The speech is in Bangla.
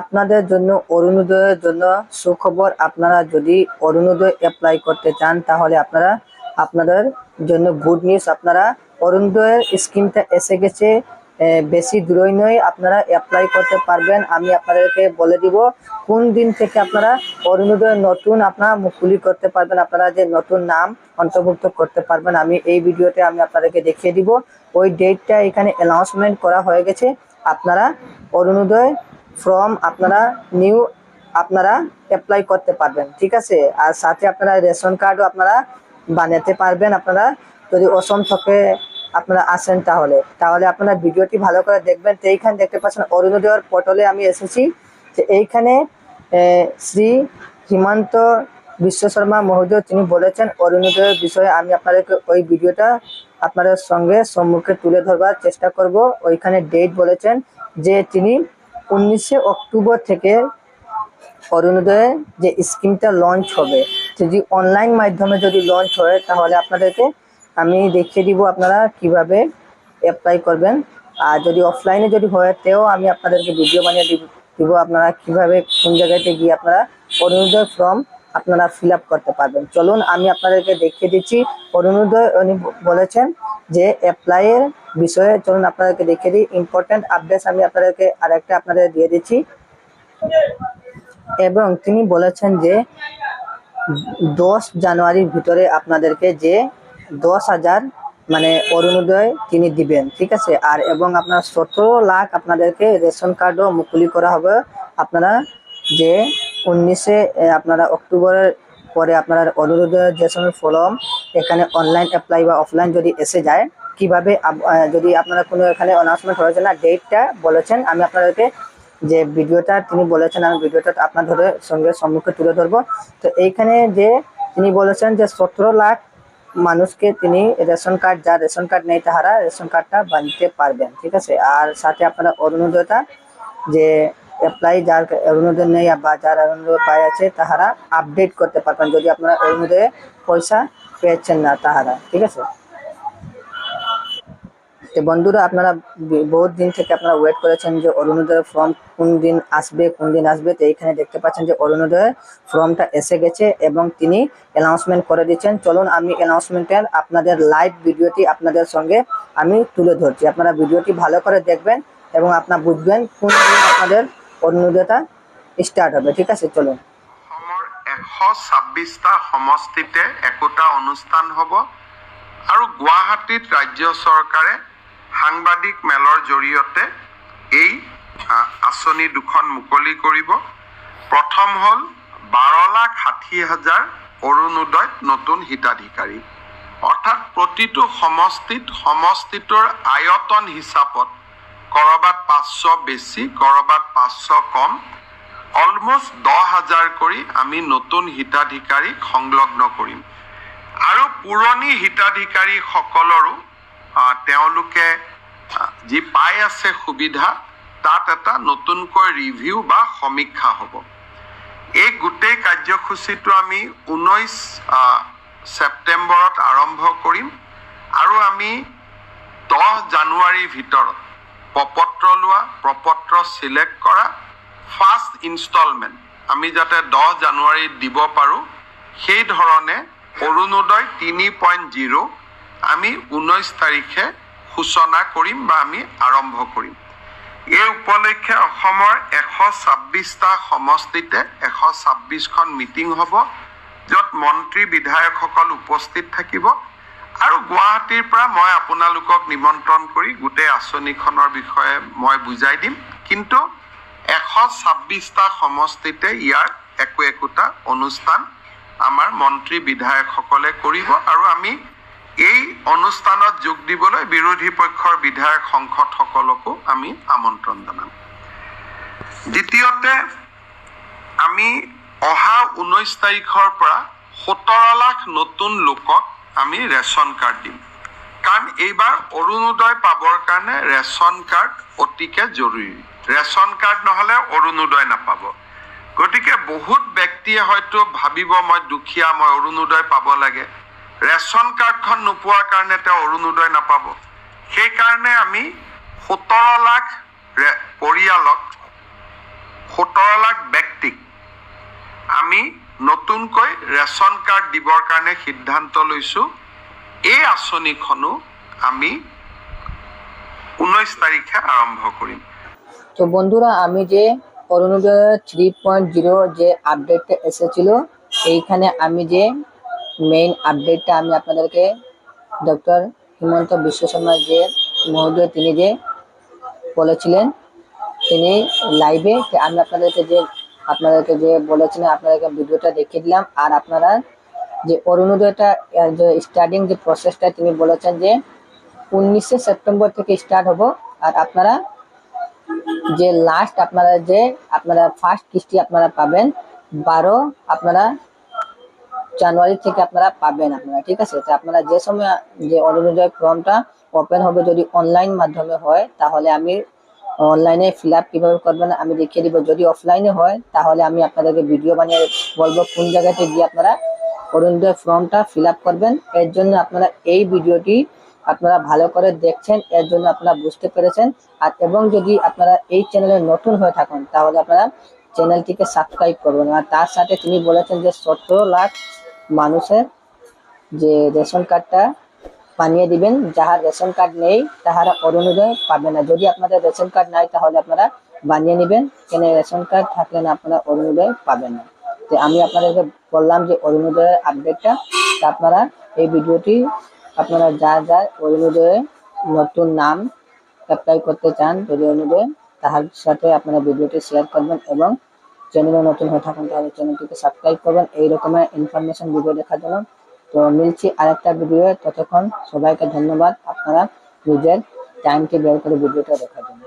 আপনাদের জন্য অরুণোদয়ের জন্য সুখবর। আপনারা যদি অরুণোদয় অ্যাপ্লাই করতে চান তাহলে আপনাদের জন্য গুড নিউজ। আপনারা অরুণোদয়ের স্কিমটা এসে গেছে, বেশি দূরই নয়, আপনারা অ্যাপ্লাই করতে পারবেন। আমি আপনাদেরকে বলে দিব কোন দিন থেকে আপনারা অরুণোদয়ের নতুন আপনারা মুকুলি করতে পারবেন, আপনারা যে নতুন নাম অন্তর্ভুক্ত করতে পারবেন। আমি এই ভিডিওতে আমি আপনাদেরকে দেখিয়ে দিব। ওই ডেটটা এখানে অ্যানাউন্সমেন্ট করা হয়ে গেছে। আপনারা অরুণোদয় ফর্ম আপনারা অ্যাপ্লাই করতে পারবেন, ঠিক আছে। আর সাথে আপনারা রেশন কার্ডও আপনারা বানাতে পারবেন। আপনারা যদি অসম থেকে আপনারা আসেন তাহলে আপনারা ভিডিওটি ভালো করে দেখবেন। তো এইখানে দেখতে পাচ্ছেন অরুণোদয়ের পোর্টালে আমি এসেছি। তো এইখানে শ্রী হিমন্ত বিশ্ব শর্মা মহোদয় তিনি বলেছেন অরুণোদয়ের বিষয়ে। আমি আপনাদেরকে ওই ভিডিওটা আপনাদের সম্মুখে তুলে ধরবার চেষ্টা করব। ওইখানে ডেট বলেছেন যে তিনি 19 অক্টোবর থেকে অরুণোদয়ের যে স্কিমটা লঞ্চ হবে, যদি অনলাইন মাধ্যমে যদি লঞ্চ হয় তাহলে আপনাদেরকে আমি দেখিয়ে দিব আপনারা কিভাবে অ্যাপ্লাই করবেন। আর যদি অফলাইনে যদি হয় তেও আমি আপনাদেরকে ভিডিও বানিয়ে দিব আপনারা কিভাবে কোন জায়গাতে গিয়ে আপনারা অরুণোদয় ফর্ম আপনারা ফিল আপ করতে পারবেন। চলুন আমি আপনাদেরকে দেখিয়ে দিচ্ছি অরুণোদয় উনি বলেছেন যে অ্যাপ্লাইয়ের বিষয়ে। চলুন আপনাদেরকে দেখিয়ে দিই ইম্পর্টেন্ট আপডেটস আমি আপনাদেরকে আরেকটা আপনাদের দিয়ে দিচ্ছি। এবং তিনি বলেছেন যে 10 জানুয়ারির ভিতরে আপনাদেরকে যে 10,000 মানে অরুণোদয় তিনি দিবেন, ঠিক আছে। আর এবং আপনার 17 লাখ আপনাদেরকে রেশন কার্ডও মুকুলি করা হবে। আপনারা যে 19 আপনারা অক্টোবরের পরে আপনারা অরুণোদয়ের যে ফর্ম এখানে অনলাইন অ্যাপ্লাই বা অফলাইন যদি এসে যায় কিভাবে, যদি আপনারা কোনো এখানে অ্যানাউন্সমেন্ট হয়েছে না, ডেটটা বলেছেন। আমি আপনাদেরকে যে ভিডিওটা তিনি বলেছেন আমি ভিডিওটা আপনাদের সম্মুখে তুলে ধরবো। তো এইখানে যে তিনি বলেছেন যে 17 লাখ মানুষকে তিনি রেশন কার্ড, যার রেশন কার্ড নেই তাহারা রেশন কার্ডটা বানিয়ে পারবেন, ঠিক আছে। আর সাথে আপনারা অরুণোদয়টা যে অ্যাপ্লাই, যার অরুণোদয় নেই বা যার অরুণোদয় পায় আছে তাহারা আপডেট করতে পারবেন যদি আপনারা অরুণোদয়ে পয়সা পেয়েছেন না তাহারা, ঠিক আছে। তো বন্ধুরা আপনারা বহুত দিন থেকে আপনারা ওয়েট করেছেন যে অরুণোদয়ের ফর্ম কোন দিন আসবে। তো এইখানে দেখতে পাচ্ছেন যে অরুণোদয়ের ফর্মটা এসে গেছে এবং তিনি অ্যানাউন্সমেন্ট করে দিচ্ছেন। চলুন আমি অ্যানাউন্সমেন্টের আপনাদের লাইভ ভিডিওটি আপনাদের সঙ্গে আমি তুলে ধরছি। আপনারা ভিডিওটি ভালো করে দেখবেন এবং আপনারা বুঝবেন কোন দিন আপনাদের অরুণোদয়টা স্টার্ট হবে, ঠিক আছে। চলুন। অসমৰ 126টা সমষ্টিতে একোটা অনুষ্ঠান হ'ব আৰু গুৱাহাটীত ৰাজ্য চৰকাৰে সাংবাদিক মেলৰ জৰিয়তে এই আঁচনি দুখন মুকলি কৰিব। প্ৰথম হ'ল 12,60,000 অৰুণোদয়ত নতুন হিতাধিকাৰী, অৰ্থাৎ প্ৰতিটো সমষ্টিটোৰ আয়তন হিচাপত ক'ৰবাত 500 বেছি ক'ৰবাত 500 কম, অলমোষ্ট 10,000 কৰি আমি নতুন হিতাধিকাৰীক সংলগ্ন কৰিম। আৰু পুৰণি হিতাধিকাৰীসকলৰো তেওঁলোকে যি পাই আছে সুবিধা তাত এটা নতুনকৈ ৰিভিউ বা সমীক্ষা হ'ব। এই গোটেই কাৰ্যসূচীটো আমি 19 ছেপ্টেম্বৰত আৰম্ভ কৰিম আৰু আমি 10 জানুৱাৰীৰ ভিতৰত প্ৰপত্ৰ লোৱা, প্ৰপত্ৰ চিলেক্ট কৰা, ফাৰ্ষ্ট ইনষ্টলমেণ্ট আমি যাতে 10 জানুৱাৰীত দিব পাৰোঁ সেই ধৰণে অৰুণোদয় 3.0 আমি 19 তাৰিখে সূচনা কৰিম বা আমি আৰম্ভ কৰিম। এই উপলক্ষে অসমৰ 126টা সমষ্টিতে 126খন মিটিং হ'ব, য'ত মন্ত্ৰী বিধায়কসকল উপস্থিত থাকিব। আৰু গুৱাহাটীৰ পৰা মই আপোনালোকক নিমন্ত্ৰণ কৰি গোটেই আঁচনিখনৰ বিষয়ে মই বুজাই দিম। কিন্তু 126টা সমষ্টিতে ইয়াৰ একোটা অনুষ্ঠান আমাৰ মন্ত্ৰী বিধায়কসকলে কৰিব আৰু আমি এই অনুষ্ঠানত যোগ দিবলৈ বিৰোধী পক্ষৰ বিধায়ক সংসদসকলকো আমি আমন্ত্ৰণ জনাম। দ্বিতীয়তে আমি অহা 19 তাৰিখৰ পৰা 17 লাখ নতুন লোকক আমি ৰেচন কাৰ্ড দিম। কাৰণ এইবাৰ অৰুণোদয় পাবৰ কাৰণে ৰেচন কাৰ্ড অতিকে জৰুৰী। ৰেচন কাৰ্ড নহ'লে অৰুণোদয় নাপাব। গতিকে বহুত ব্যক্তিয়ে হয়তো ভাবিব মই দুখীয়া, মই অৰুণোদয় পাব লাগে, ৰেচন কাৰ্ডখন নোপোৱাৰ কাৰণে তেওঁ অৰুণোদয় নাপাব। সেইকাৰণে আমি 17 লাখ পৰিয়ালক 17 লাখ ব্যক্তিক আমি নতুনকৈ ৰেচন কাৰ্ড দিবৰ কাৰণে সিদ্ধান্ত লৈছোঁ। এই আঁচনিখনো আমি 19 তাৰিখে আৰম্ভ কৰিম। তো বন্ধুরা, আমি যে অরুণোদয় 3.0 যে আপডেটটা এসেছিল, এইখানে আমি যে মেইন আপডেটটা আমি আপনাদেরকে ডক্টর হিমন্ত বিশ্ব শর্মা যে মহোদয় তিনি যে বলেছিলেন, তিনি লাইভে আমি আপনাদেরকে যে বলেছিলেন, আপনাদেরকে ভিডিওটা দেখিয়ে দিলাম। আর আপনারা যে অরুণোদয়টা যে স্টার্টিং যে প্রসেসটা তিনি বলেছেন যে 19 সেপ্টেম্বর থেকে স্টার্ট হবো। আর আপনারা যে লাস্ট আপনারা ফার্স্ট কিস্তি আপনারা পাবেন 12 জানুয়ারি থেকে আপনারা পাবেন আপনারা, ঠিক আছে। তো আপনারা যে সময় যে অরুণোদয় ফর্মটা ওপেন হবে, যদি অনলাইন মাধ্যমে হয় তাহলে আমি অনলাইনে ফিল আপ কীভাবে করবেন আমি দেখিয়ে দিব। যদি অফলাইনে হয় তাহলে আমি আপনাদেরকে ভিডিও বানিয়ে বলবো কোন জায়গাতে গিয়ে আপনারা অরুণোদয় ফর্মটা ফিল আপ করবেন। এর জন্য আপনারা এই ভিডিওটি আপনারা ভালো করে দেখছেন, এর জন্য আপনারা বুঝতে পেরেছেন। আর এবং যদি আপনারা এই চ্যানেলে নতুন হয়ে থাকেন তাহলে আপনারা চ্যানেলটিকে সাবস্ক্রাইব করবেন। আর তার সাথে তিনি বলেছেন যে 17 লাখ মানুষের যে রেশন কার্ডটা বানিয়ে দিবেন, যাহার রেশন কার্ড নেই তাহারা অরুণোদয় পাবে না। যদি আপনাদের রেশন কার্ড নাই তাহলে আপনারা বানিয়ে নেবেন, কেন রেশন কার্ড থাকলে না আপনারা অরুণোদয় পাবেন না। তো আমি আপনাদেরকে বললাম যে অরুণোদয়ের আপডেটটা, আপনারা এই ভিডিওটি আপনারা যা অরুণোদয়ে নতুন নাম অ্যাপ্লাই করতে চান যদি অরুণোদয়, তাহার সাথে আপনারা ভিডিওটি শেয়ার করবেন এবং চ্যানেলে নতুন হয়ে থাকেন তাহলে চ্যানেলটিকে সাবস্ক্রাইব করবেন এই রকমের ইনফরমেশন ভিডিও দেখার জন্য। তো মিলছি আরেকটা ভিডিও, ততক্ষণ সবাইকে ধন্যবাদ আপনারা নিজের টাইমকে বের করে ভিডিওটা দেখার জন্য।